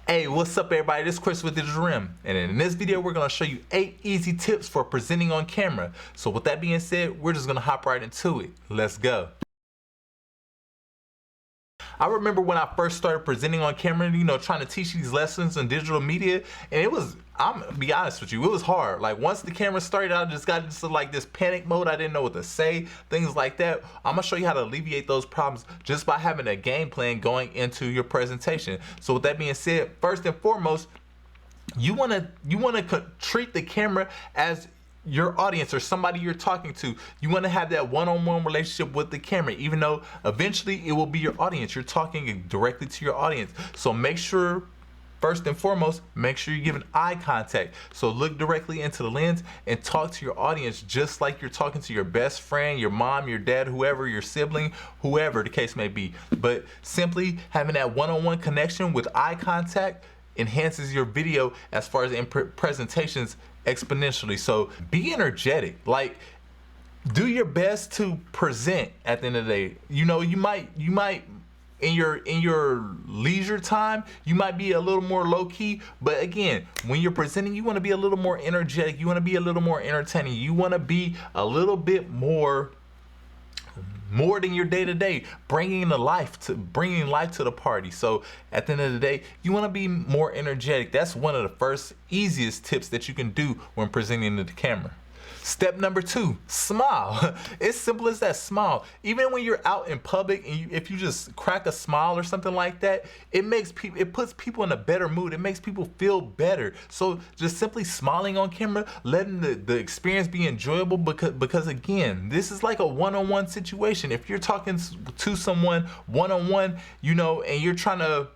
Hey, what's up everybody? This is Chris with Digital Rim, and in this video we're going to show you 8 easy tips for presenting on camera. So with that being said, we're just going to hop right into it. Let's go. I remember when I first started presenting on camera, trying to teach these lessons in digital media, and I'm gonna be honest with you, it was hard. Like once the camera started, I just got into like this panic mode. I didn't know what to say, things like that. I'm gonna show you how to alleviate those problems just by having a game plan going into your presentation. So with that being said, first and foremost, you wanna treat the camera as your audience or somebody you're talking to. You want to have that one-on-one relationship with the camera, even though eventually it will be your audience. You're talking directly to your audience. So make sure, first and foremost, make sure you're giving eye contact. So look directly into the lens and talk to your audience just like you're talking to your best friend, your mom, your dad, whoever, your sibling, whoever the case may be. But simply having that one-on-one connection with eye contact enhances your video as far as in presentations exponentially. So be energetic, like do your best to present. At the end of the day, you might in your leisure time, you might be a little more low-key, but again, when you're presenting, you want to be a little more energetic, you want to be a little more entertaining, you want to be a little bit more than your day-to-day, bringing life to the party. So at the end of the day, you want to be more energetic. That's one of the first easiest tips that you can do when presenting to the camera. Step number 2, smile. It's simple as that, smile. Even when you're out in public and if you just crack a smile or something like that, it puts people in a better mood. It makes people feel better. So just simply smiling on camera, letting the experience be enjoyable, because again, this is like a one-on-one situation. If you're talking to someone one-on-one, and you're trying to,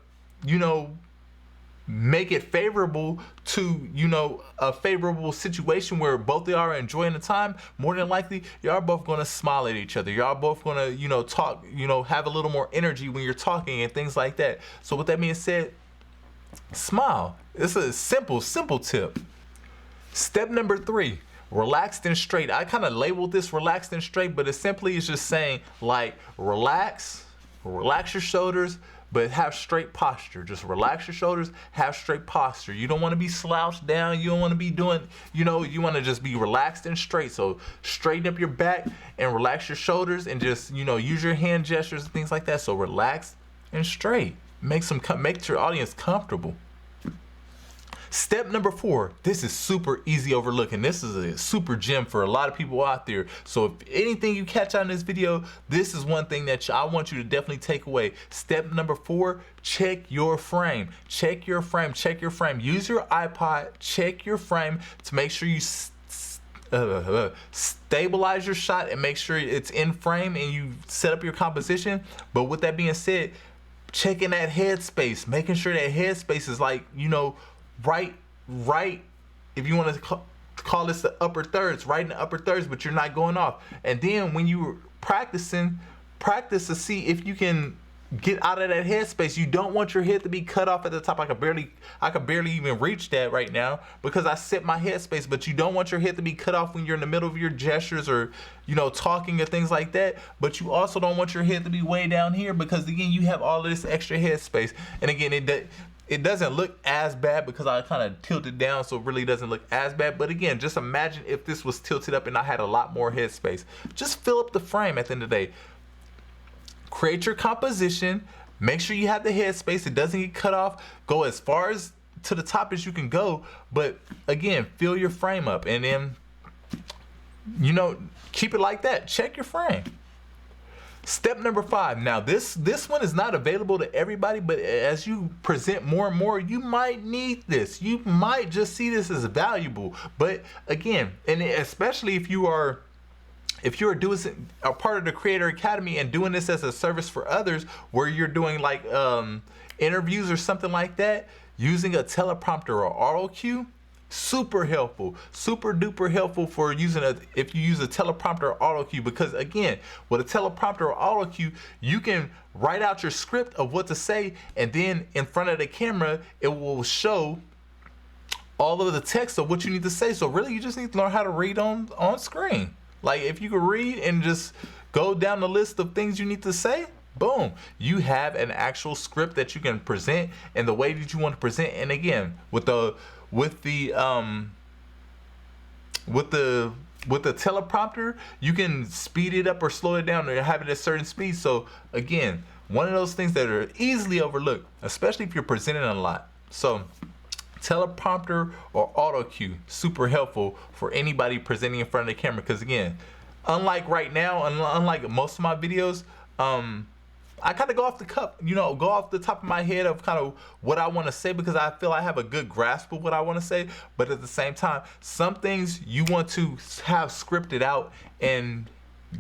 make it favorable to, a favorable situation where both of y'all are enjoying the time, more than likely, y'all both gonna smile at each other. Y'all both gonna, talk, have a little more energy when you're talking and things like that. So with that being said, smile. It's a simple tip. Step number 3, relaxed and straight. I kind of labeled this relaxed and straight, but it simply is just saying like relax your shoulders, but have straight posture. Just relax your shoulders, have straight posture. You don't want to be slouched down. You don't want to be doing, you want to just be relaxed and straight. So straighten up your back and relax your shoulders and just, use your hand gestures and things like that. So relaxed and straight. Make your audience comfortable. Step number 4, this is super easy overlooking. This is a super gem for a lot of people out there. So if anything you catch on this video, this is one thing that I want you to definitely take away. Step number 4, check your frame. Check your frame. Check your frame. Use your iPod, check your frame to make sure you stabilize your shot and make sure it's in frame and you set up your composition. But with that being said, checking that headspace, making sure that headspace is like, right, if you want to call this the upper thirds, right in the upper thirds, but you're not going off. And then when you practice to see if you can get out of that headspace. You don't want your head to be cut off at the top. I could barely even reach that right now because I set my headspace, but you don't want your head to be cut off when you're in the middle of your gestures or, talking or things like that. But you also don't want your head to be way down here because again, you have all of this extra headspace. And again, it doesn't look as bad because I kind of tilted down, so it really doesn't look as bad. But again, just imagine if this was tilted up and I had a lot more headspace. Just fill up the frame at the end of the day. Create your composition. Make sure you have the headspace. It doesn't get cut off. Go as far as to the top as you can go. But again, fill your frame up and then, keep it like that. Check your frame. Step number 5. Now this one is not available to everybody, but as you present more and more, you might need this. You might just see this as valuable. But again, and especially if you are doing a part of the Creator Academy and doing this as a service for others, where you're doing like interviews or something like that, using a teleprompter or auto cue, super helpful, super duper helpful for if you use a teleprompter or auto cue, because again, with a teleprompter or auto cue, you can write out your script of what to say, and then in front of the camera, it will show all of the text of what you need to say. So really, you just need to learn how to read on screen. Like if you could read and just go down the list of things you need to say, boom, you have an actual script that you can present in the way that you want to present. And again, with the teleprompter, you can speed it up or slow it down or have it at a certain speed. So again, one of those things that are easily overlooked, especially if you're presenting a lot. So teleprompter or auto cue, super helpful for anybody presenting in front of the camera. Because again, unlike right now, unlike most of my videos, I kind of go off the cuff, go off the top of my head of kind of what I want to say, because I feel I have a good grasp of what I want to say. But at the same time, some things you want to have scripted out and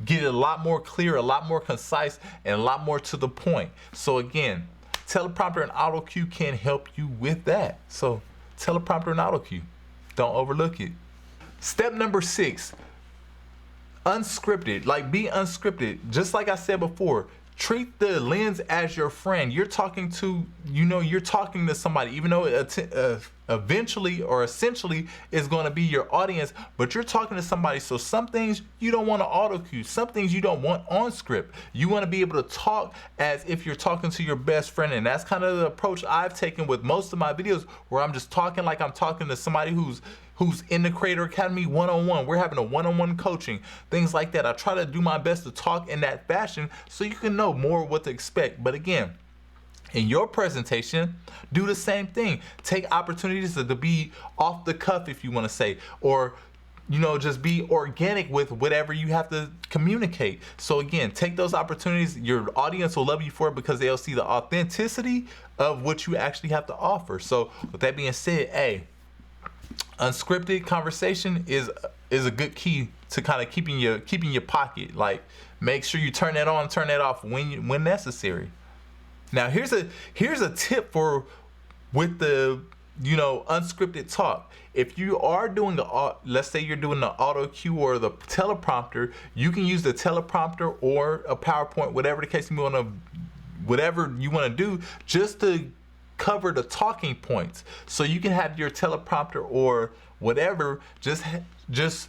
get a lot more clear, a lot more concise, and a lot more to the point. So again, teleprompter and auto cue can help you with that. So teleprompter and auto cue, don't overlook it. Step number 6, unscripted. Like, be unscripted. Just like I said before, treat the lens as your friend. You're talking to, you're talking to somebody, even though eventually or essentially is going to be your audience, but you're talking to somebody. So some things you don't want to auto cue, some things you don't want on script. You want to be able to talk as if you're talking to your best friend. And that's kind of the approach I've taken with most of my videos, where I'm just talking like I'm talking to somebody who's in the Creator Academy one-on-one. We're having a one-on-one coaching, things like that. I try to do my best to talk in that fashion so you can know more what to expect. But again, in your presentation, do the same thing. Take opportunities to be off the cuff, if you want to say, or just be organic with whatever you have to communicate. So again, take those opportunities. Your audience will love you for it because they'll see the authenticity of what you actually have to offer. So with that being said, hey, unscripted conversation is a good key to kind of keeping your pocket. Like, make sure you turn that on, turn that off when necessary. Now here's a tip for with the unscripted talk. If you are doing let's say you're doing the auto cue or the teleprompter, you can use the teleprompter or a PowerPoint, whatever the case whatever you want to do, just to cover the talking points. So you can have your teleprompter or whatever just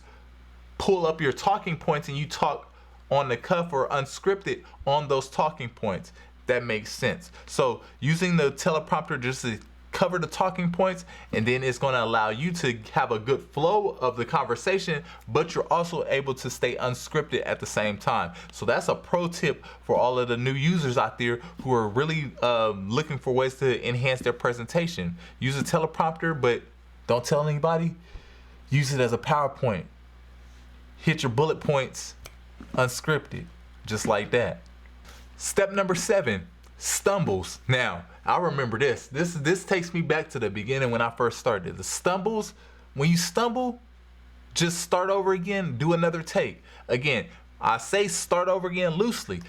pull up your talking points and you talk on the cuff or unscripted on those talking points. That makes sense. So using the teleprompter just to cover the talking points, and then it's going to allow you to have a good flow of the conversation, but you're also able to stay unscripted at the same time. So that's a pro tip for all of the new users out there who are really looking for ways to enhance their presentation. Use a teleprompter, but don't tell anybody. Use it as a PowerPoint. Hit your bullet points unscripted, just like that. Step number 7, stumbles. Now, I remember this. This takes me back to the beginning when I first started. The stumbles, when you stumble, just start over again, do another take. Again, I say start over again loosely.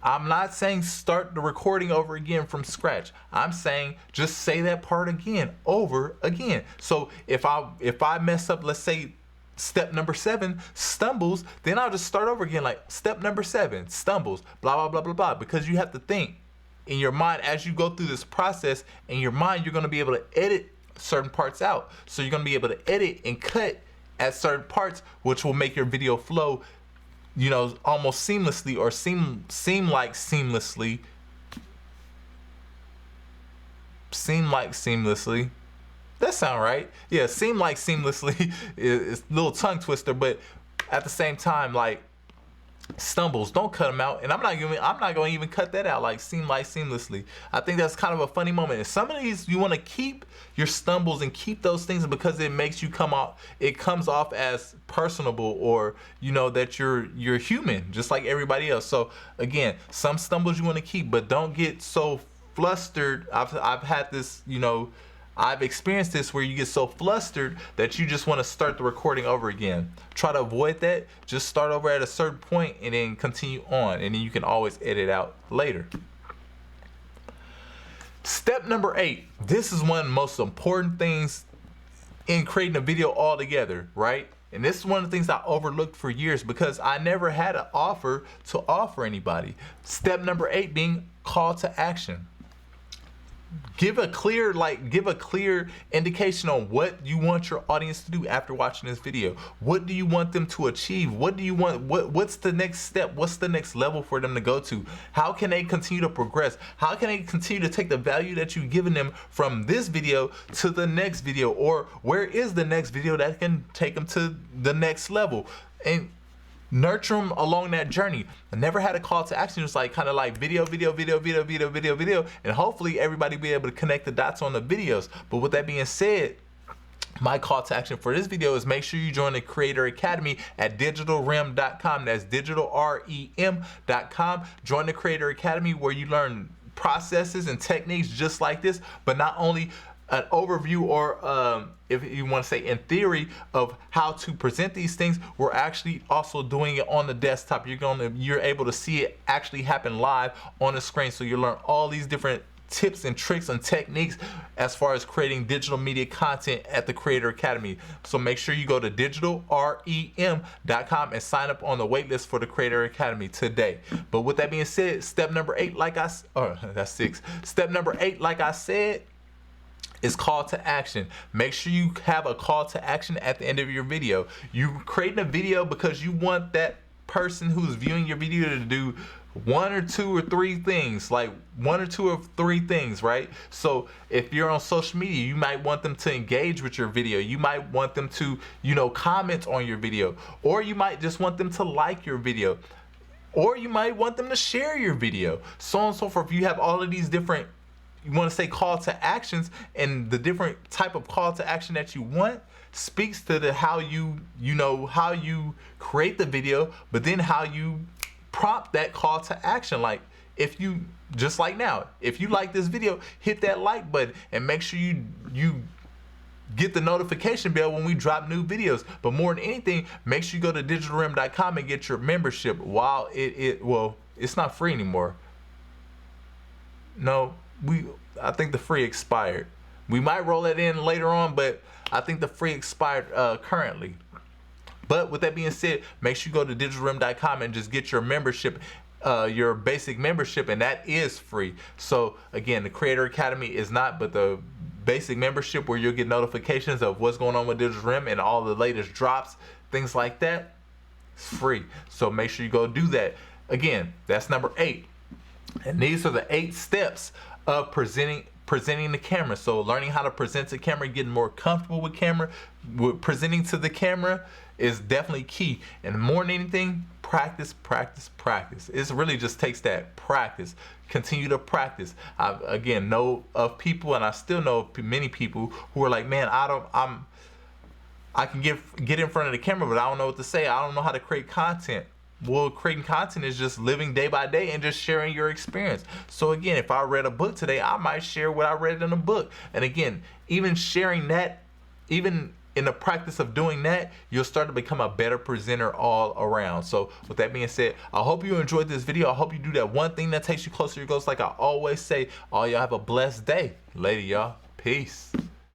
I'm not saying start the recording over again from scratch. I'm saying just say that part again, over again. So if I mess up, let's say step number 7, stumbles, then I'll just start over again, like step number 7, stumbles, blah, blah, blah, blah, blah. Because you have to think in your mind as you go through this process. In your mind, you're going to be able to edit certain parts out. So you're going to be able to edit and cut at certain parts, which will make your video flow, almost seamlessly, or seem like seamlessly. That sound right? Yeah, seem like seamlessly is a little tongue twister, but at the same time, like, stumbles, don't cut them out. And I'm not going to even cut that out, like seem like seamlessly. I think that's kind of a funny moment. And some of these you want to keep your stumbles and keep those things because it makes you comes off as personable, or that you're human just like everybody else. So again, some stumbles you want to keep, but don't get so flustered. I've had this, I've experienced this where you get so flustered that you just want to start the recording over again. Try to avoid that. Just start over at a certain point and then continue on, and then you can always edit out later. Step number 8. This is one of the most important things in creating a video altogether, right? And this is one of the things I overlooked for years because I never had an offer to offer anybody. Step number 8 being call to action. give a clear indication on what you want your audience to do after watching this video. What do you want them to achieve? What do you want? What's the next step? What's the next level for them to go to? How can they continue to progress? How can they continue to take the value that you've given them from this video to the next video? Or where is the next video that can take them to the next level? And nurture them along that journey. I never had a call to action. It's like kind of like video, and hopefully everybody be able to connect the dots on the videos. But with that being said, my call to action for this video is make sure you join the Creator Academy at digitalrem.com. That's digitalrem.com. Join the Creator Academy where you learn processes and techniques just like this, but not only an overview or if you want to say in theory of how to present these things, we're actually also doing it on the desktop. You're able to see it actually happen live on the screen. So you learn all these different tips and tricks and techniques as far as creating digital media content at the Creator Academy. So make sure you go to digitalrem.com and sign up on the waitlist for the Creator Academy today. But with that being said, step number 8, that's 6. Step number 8, like I said, is call to action. Make sure you have a call to action at the end of your video. You're creating a video because you want that person who's viewing your video to do 1 or 2 or 3 things, like 1 or 2 or 3 things, right? So if you're on social media, you might want them to engage with your video. You might want them to, comment on your video, or you might just want them to like your video, or you might want them to share your video, so on and so forth. You have all of these different, you want to say call to actions, and the different type of call to action that you want speaks to the how you create the video, but then how you prompt that call to action. Like if you, just like now, if you like this video, hit that like button and make sure you get the notification bell when we drop new videos. But more than anything, make sure you go to digitalrem.com and get your membership while it's not free anymore. No, I think the free expired. We might roll it in later on, but I think the free expired currently. But with that being said, make sure you go to digitalrem.com and just get your membership, your basic membership, and that is free. So again, the Creator Academy is not, but the basic membership where you'll get notifications of what's going on with Digital Rem and all the latest drops, things like that, it's free. So make sure you go do that. Again, that's number 8. And these are the 8 steps of presenting the camera. So learning how to present to camera, getting more comfortable with presenting to the camera is definitely key. And more than anything, practice. It really just takes that practice. Continue to practice. I again know of people, and I still know of many people who are like, man, I can get in front of the camera, but I don't know what to say. I don't know how to create content. Well, creating content is just living day by day and just sharing your experience. So again, if I read a book today, I might share what I read in a book. And again, even sharing that, even in the practice of doing that, you'll start to become a better presenter all around. So with that being said, I hope you enjoyed this video. I hope you do that one thing that takes you closer to your goals. Like I always say, all y'all have a blessed day. Later, y'all. Peace.